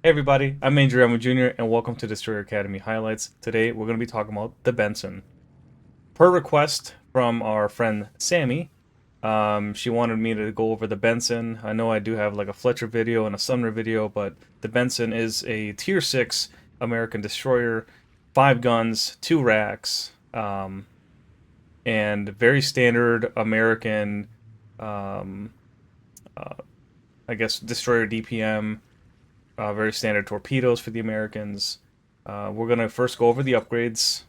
Hey everybody, I'm Andrew Emma Jr. and welcome to Destroyer Academy Highlights. Today we're going to be talking about the Benson. Per request from our friend Sammy, she wanted me to go over the Benson. I know I do have like a Fletcher video and a Sumner video, but the Benson is a Tier 6 American destroyer, 5 guns, 2 racks, and very standard American, um, uh, I guess, destroyer DPM. Very standard torpedoes for the Americans. We're gonna first go over the upgrades.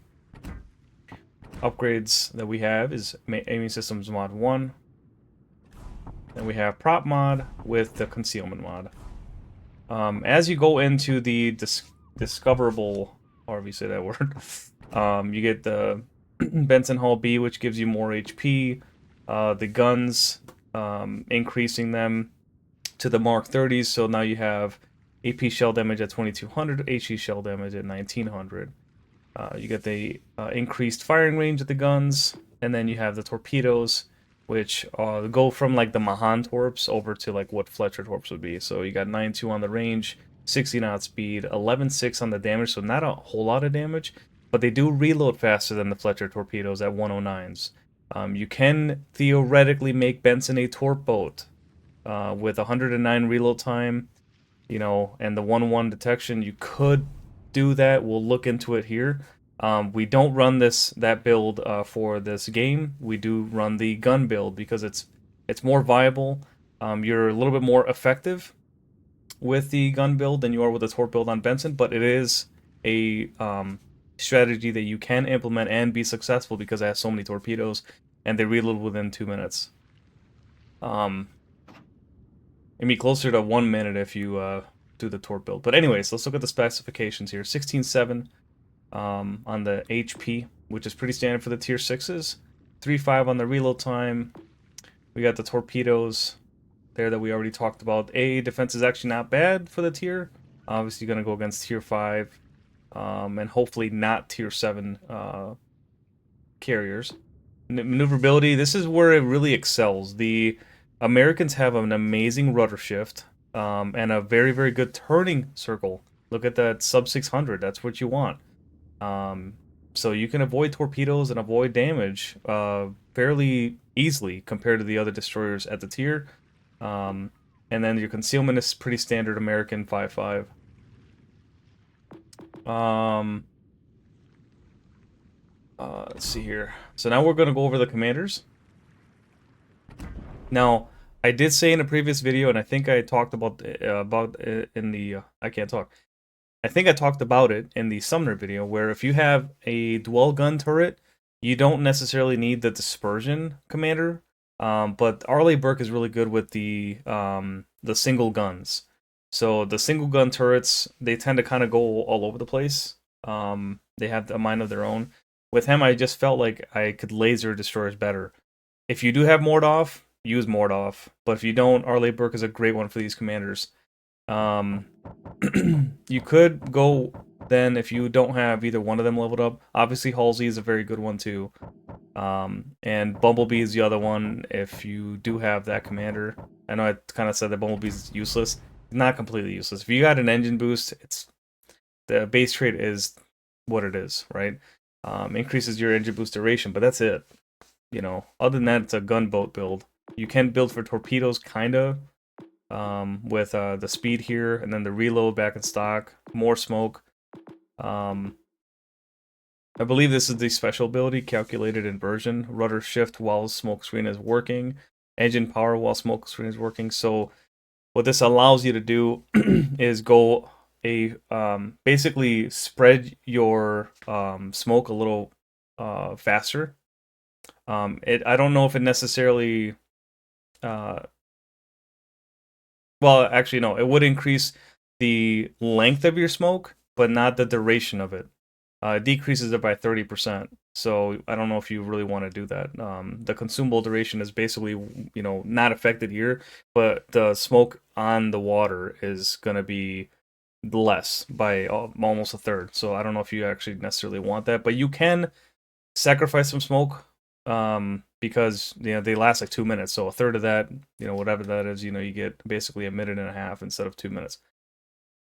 Upgrades that we have is aiming systems mod 1. Then we have prop mod with the concealment mod. As you go into the discoverable, however you say that word, you get the Benson Hull B, which gives you more HP. The guns, increasing them to the Mark 30s, so now you have AP shell damage at 2200, HE shell damage at 1900. You get the increased firing range of the guns, and then you have the torpedoes, which go from like the Mahan torps over to like what Fletcher torps would be. So you got 9.2 on the range, 60 knot speed, 11.6 on the damage, so not a whole lot of damage, but they do reload faster than the Fletcher torpedoes at 109s. You can theoretically make Benson a torp boat with 109 reload time, and the 1-1 detection. You could do that. We'll look into it here. We don't run that build for this game. We do run the gun build because it's more viable. You're a little bit more effective with the gun build than you are with the torp build on Benson, but it is a strategy that you can implement and be successful because it has so many torpedoes and they reload within 2 minutes. Um, It'd be closer to 1 minute if you do the torp build. But anyways, let's look at the specifications here. 16.7 on the HP, which is pretty standard for the tier 6s. 3.5 on the reload time. We got the torpedoes there that we already talked about. Defense is actually not bad for the tier. Obviously, going to go against tier 5 and hopefully not tier 7 carriers. Maneuverability, this is where it really excels. The Americans have an amazing rudder shift and a very, very good turning circle. Look at that sub 600. That's what you want. Um, so you can avoid torpedoes and avoid damage fairly easily compared to the other destroyers at the tier. Um, and then your concealment is pretty standard American 5.5. Um, let's see here. So now we're going to go over the commanders. Now, I did say in a previous video, and I think I talked about it in the I can't talk. I think I talked about it in the Sumner video, where if you have a dual gun turret, you don't necessarily need the dispersion commander. But Arleigh Burke is really good with the single guns. So the single gun turrets, they tend to kind of go all over the place. They have a mind of their own. With him, I just felt like I could laser destroyers better. If you do have Mordov, use Mordov. But if you don't, Arleigh Burke is a great one for these commanders. Um, you could go then if you don't have either one of them leveled up. Obviously, Halsey is a very good one too. And Bumblebee is the other one if you do have that commander. I know I kind of said that Bumblebee is useless. Not completely useless. If you got an engine boost, it's the base trait is what it is, right? Increases your engine boost duration, but that's it. Other than that, it's a gunboat build. You can build for torpedoes, kind of, with the speed here, and then the reload back in stock, more smoke. I believe this is the special ability, calculated inversion, rudder shift while smoke screen is working, engine power while smoke screen is working. So what this allows you to do is go basically spread your smoke a little faster. I don't know if it necessarily uh, well, actually, no. It would increase the length of your smoke, but not the duration of it. It decreases it by 30%. So I don't know if you really want to do that. The consumable duration is basically, not affected here, but the smoke on the water is going to be less by almost a third. So I don't know if you actually necessarily want that, but you can sacrifice some smoke because they last like 2 minutes. So a third of that, whatever that is, you get basically a minute and a half instead of 2 minutes.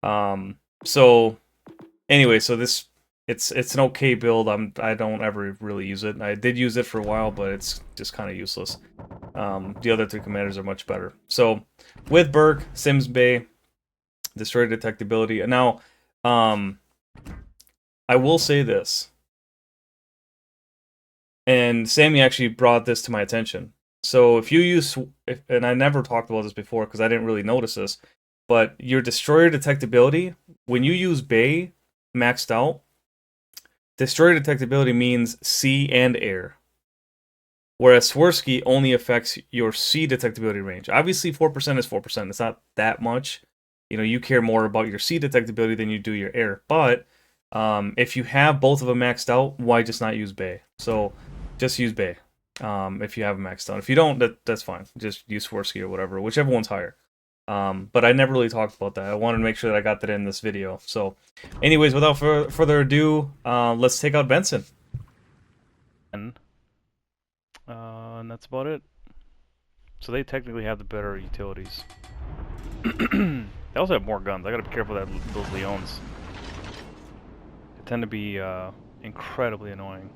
So anyway, so this it's an okay build. I don't ever really use it. I did use it for a while, but it's just kind of useless. The other three commanders are much better. So with Burke, Sims Bay, destroy detectability. And now, I will say this, and Sammy actually brought this to my attention. So if you use, and I never talked about this before because I didn't really notice this, but your destroyer detectability, when you use Bay maxed out, destroyer detectability means sea and air. Whereas Swirsky only affects your sea detectability range. Obviously, 4% is 4%. It's not that much. You know, you care more about your sea detectability than you do your air. But if you have both of them maxed out, why just not use Bay? So just use Bay if you have them maxed out. If you don't, that's fine. Just use Swirsky or whatever, whichever one's higher. But I never really talked about that. I wanted to make sure that I got that in this video. So anyways, without further ado, let's take out Benson. And that's about it. So they technically have the better utilities. They also have more guns. I gotta be careful of those Leons. They tend to be incredibly annoying.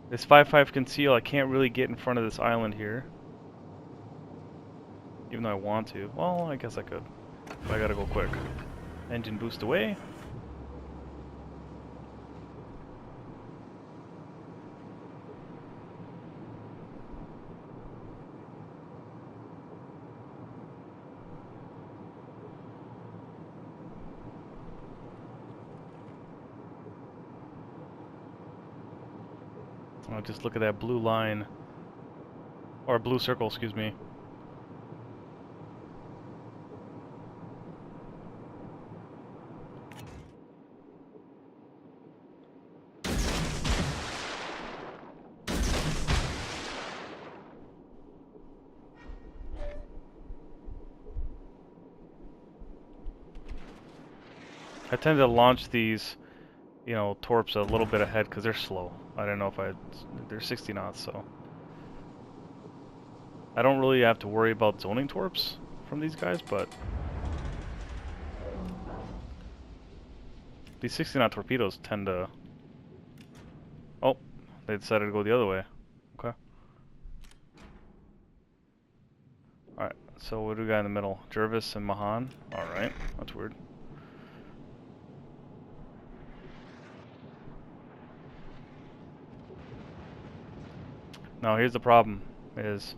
This 5-5 conceal, I can't really get in front of this island here. Even though I want to. Well, I guess I could. But I gotta go quick. Engine boost away. Oh, just look at that blue line. Or blue circle, excuse me. I tend to launch these, you know, torps a little bit ahead because they're slow. I don't know if they're 60 knots, so I don't really have to worry about zoning torps from these guys, but these 60 knot torpedoes tend to... Oh, they decided to go the other way. Okay. Alright, so what do we got in the middle? Jervis and Mahan? Alright, that's weird. Now here's the problem, is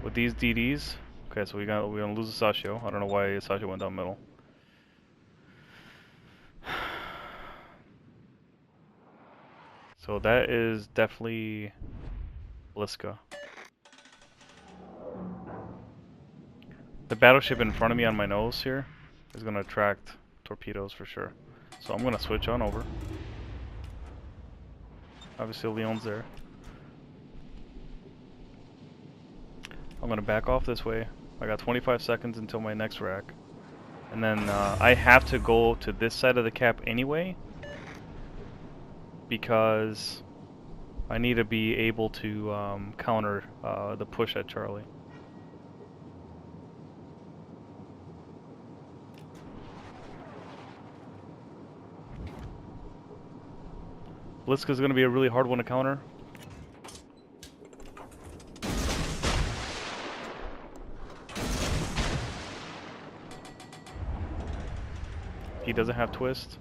with these DDs... Okay, so we're gonna lose the Sashio. I don't know why Sashio went down middle. So that is definitely Bliska. The battleship in front of me on my nose here is going to attract torpedoes for sure. So I'm going to switch on over. Obviously Leon's there. I'm going to back off this way. I got 25 seconds until my next rack. And then I have to go to this side of the cap anyway, because I need to be able to counter the push at Charlie. Bliska's going to be a really hard one to counter. He doesn't have twist.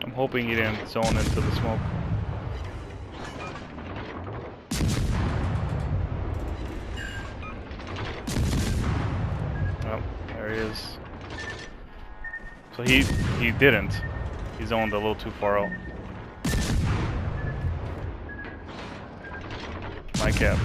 I'm hoping he didn't zone into the smoke. Oh, there he is. So he didn't. He zoned a little too far out. My cap.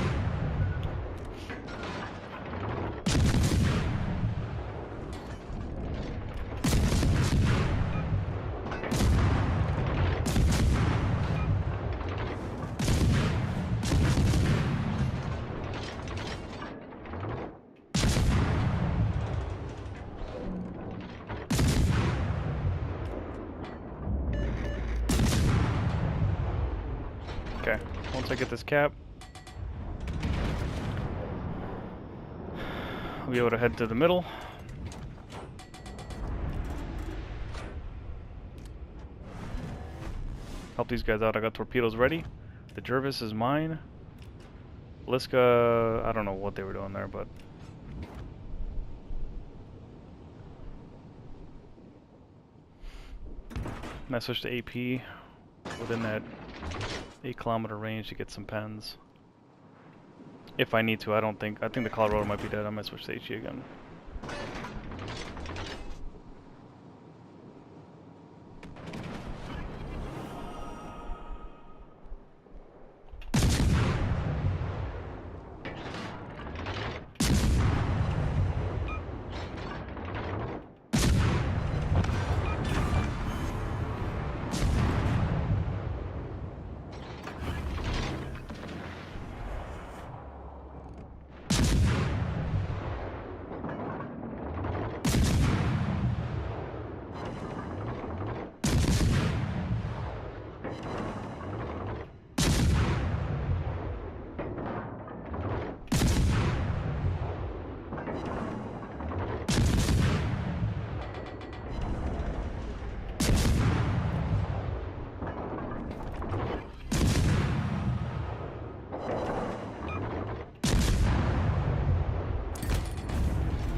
Okay, once I get this cap, I'll be able to head to the middle. Help these guys out. I got torpedoes ready. The Jervis is mine. Liska, I don't know what they were doing there, but... I switched to AP within that 8-kilometer range to get some pens. If I need to, I think the Colorado might be dead. I might switch to HE again.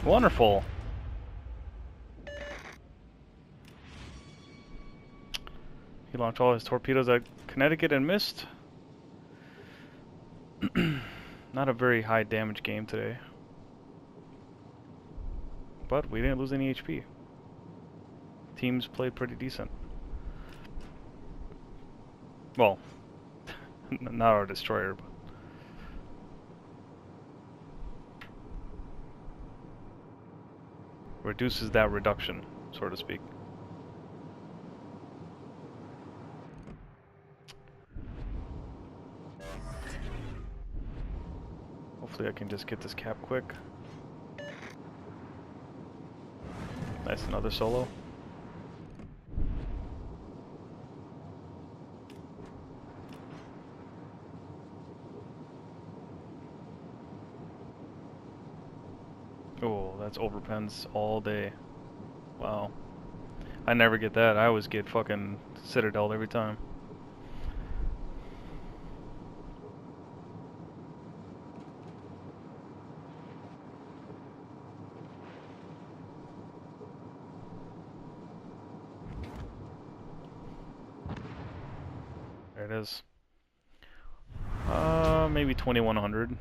Wonderful. He launched all his torpedoes at Connecticut and missed. Not a very high damage game today. But we didn't lose any HP. Teams played pretty decent. Well, not our destroyer, but... reduces that reduction, so to speak. Hopefully I can just get this cap quick. Nice, another solo. Oh, that's overpens all day. Wow. I never get that. I always get fucking Citadel every time. There it is. Maybe 2100.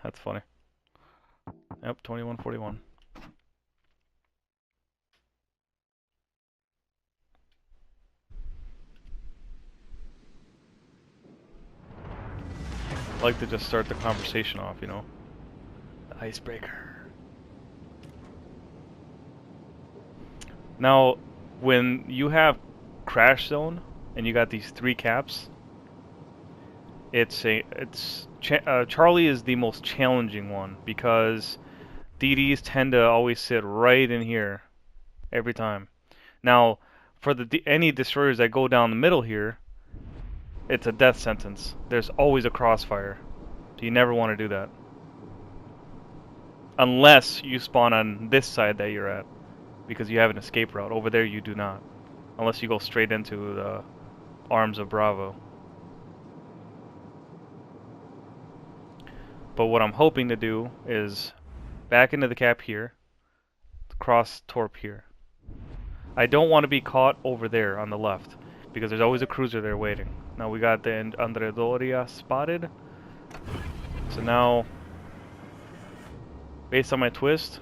That's funny. Yep, 2141. I like to just start the conversation off, you know. The icebreaker. Now, when you have crash zone and you got these 3 caps, Charlie is the most challenging one because DDs tend to always sit right in here every time. Now, for any destroyers that go down the middle here, it's a death sentence. There's always a crossfire, so you never want to do that. Unless you spawn on this side that you're at, because you have an escape route. Over there you do not. Unless you go straight into the arms of Bravo. But what I'm hoping to do is back into the cap here, cross torp here. I don't want to be caught over there on the left, because there's always a cruiser there waiting. Now we got the Andredoria spotted. So now, Based on my twist.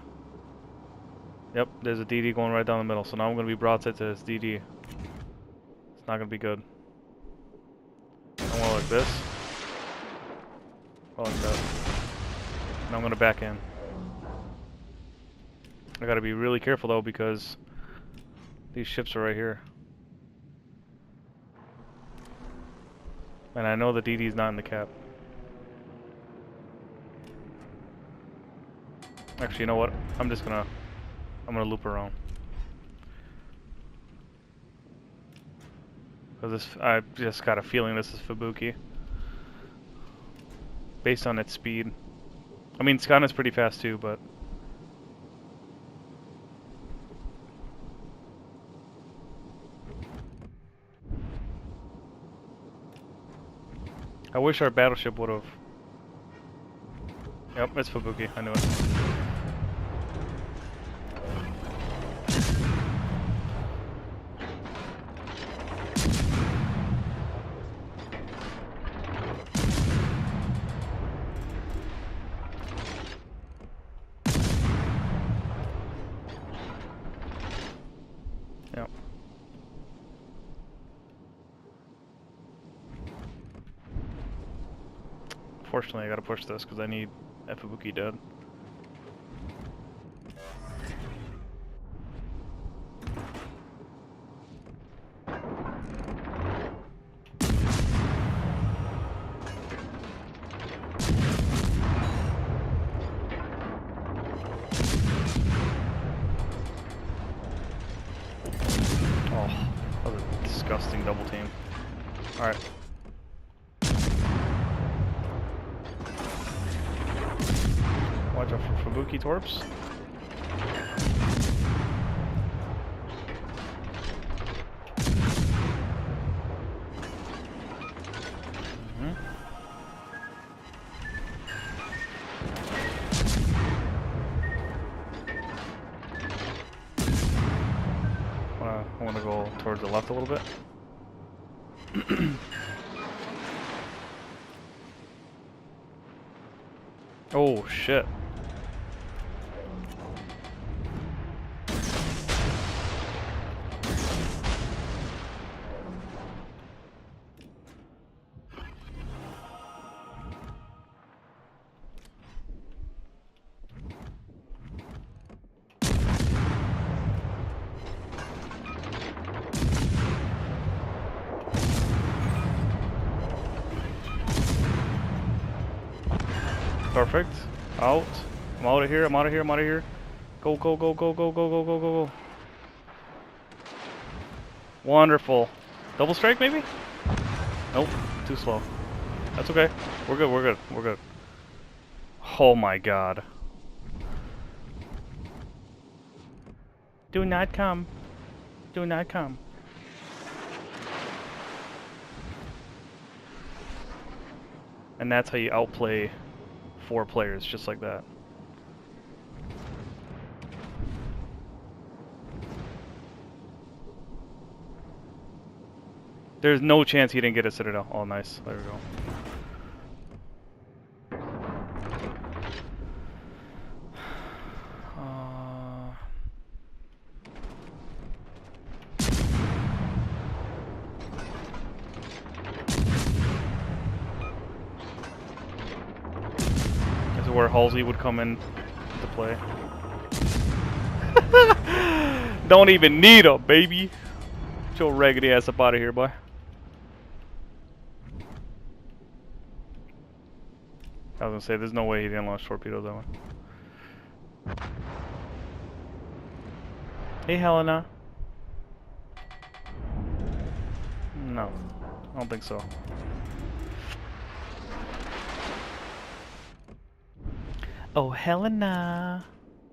Yep, there's a DD going right down the middle. So now I'm going to be broadside to this DD. It's not going to be good. I'm going like this. Or like that. Now I'm going to back in. I got to be really careful though because these ships are right here. And I know the DD's not in the cap. Actually, you know what? I'm gonna loop around. Cause I just got a feeling this is Fubuki. Based on its speed. I mean, Skana's pretty fast too, but... I wish our battleship would've... Yep, it's Fubuki, I knew it. Yep. Fortunately, I gotta push this because I need Fubuki dead. Oh, that was a disgusting double team. Alright. Watch out for Fubuki torps. I want to go towards the left a little bit. Oh shit. Perfect. Out. I'm out of here. I'm out of here. I'm out of here. Go, go, go, go, go, go, go, go, go, go. Wonderful. Double strike, maybe? Nope. Too slow. That's okay. We're good. We're good. We're good. Oh my god. Do not come. Do not come. And that's how you outplay 4 players, just like that. There's no chance he didn't get a Citadel. Oh, nice. There we go. This is where Halsey would come in to play. Don't even need her, baby. Get your raggedy ass up out of here, boy. I was gonna say, there's no way he didn't launch torpedoes that one. Hey, Helena. No, I don't think so. Oh, Helena.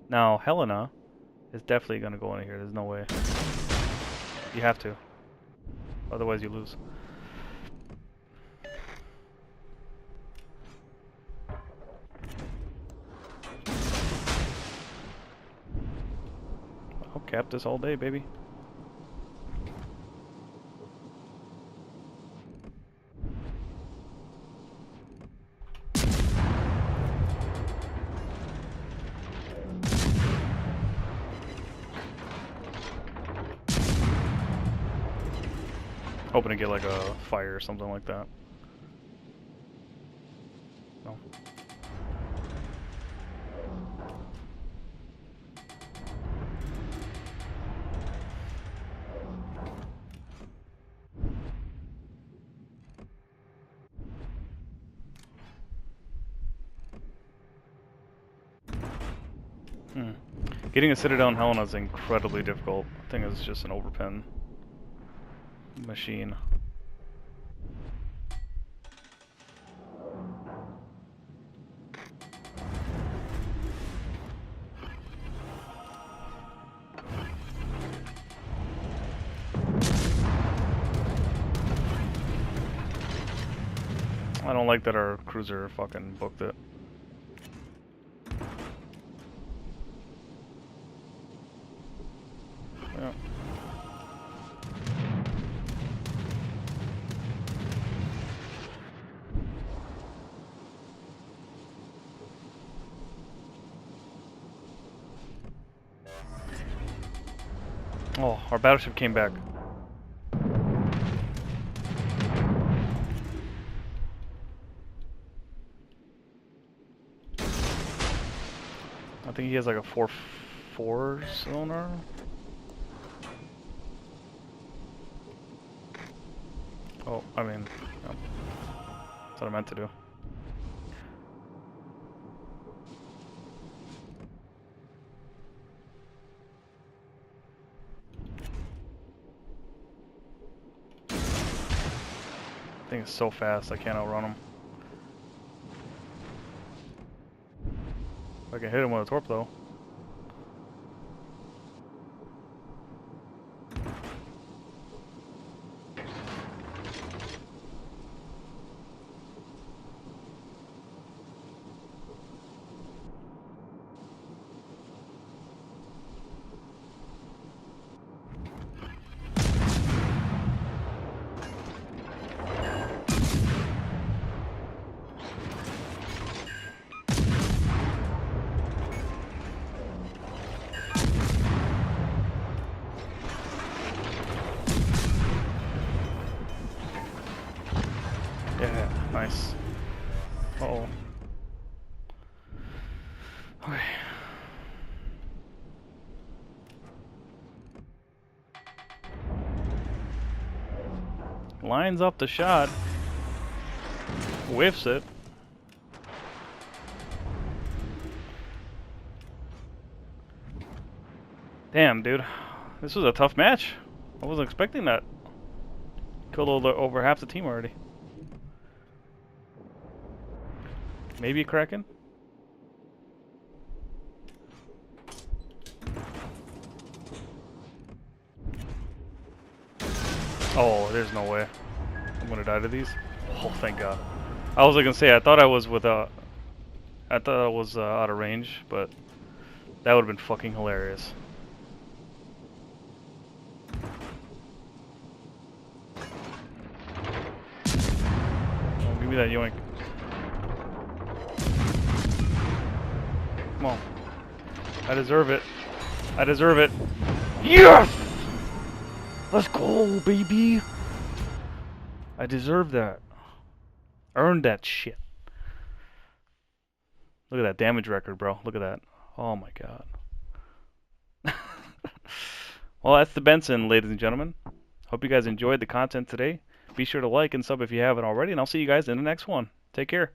No, Helena is definitely gonna go in here. There's no way. You have to. Otherwise, you lose. I'll cap this all day, baby. Hoping to get like a fire or something like that. No. Getting a Citadel in Helena is incredibly difficult. I think it's just an overpin machine. I don't like that our cruiser fucking booked it. Yeah. Oh, our battleship came back. I think he has like a 4-4 sonar. Oh, I mean, yeah. That's what I meant to do. I think it's so fast I can't outrun him. I can hit him with a torpedo. Yeah, nice. Uh-oh. Okay. Lines up the shot. Whiffs it. Damn, dude. This was a tough match. I wasn't expecting that. Killed over half the team already. Maybe a Kraken? Oh, there's no way. I'm gonna die to these. Oh, thank God. I was gonna say, I thought I was out of range, but that would have been fucking hilarious. Oh, give me that yoink. Come on. I deserve it. I deserve it. Yes! Let's go, baby! I deserve that. Earned that shit. Look at that damage record, bro. Look at that. Oh my God. Well, that's the Benson, ladies and gentlemen. Hope you guys enjoyed the content today. Be sure to like and sub if you haven't already, and I'll see you guys in the next one. Take care.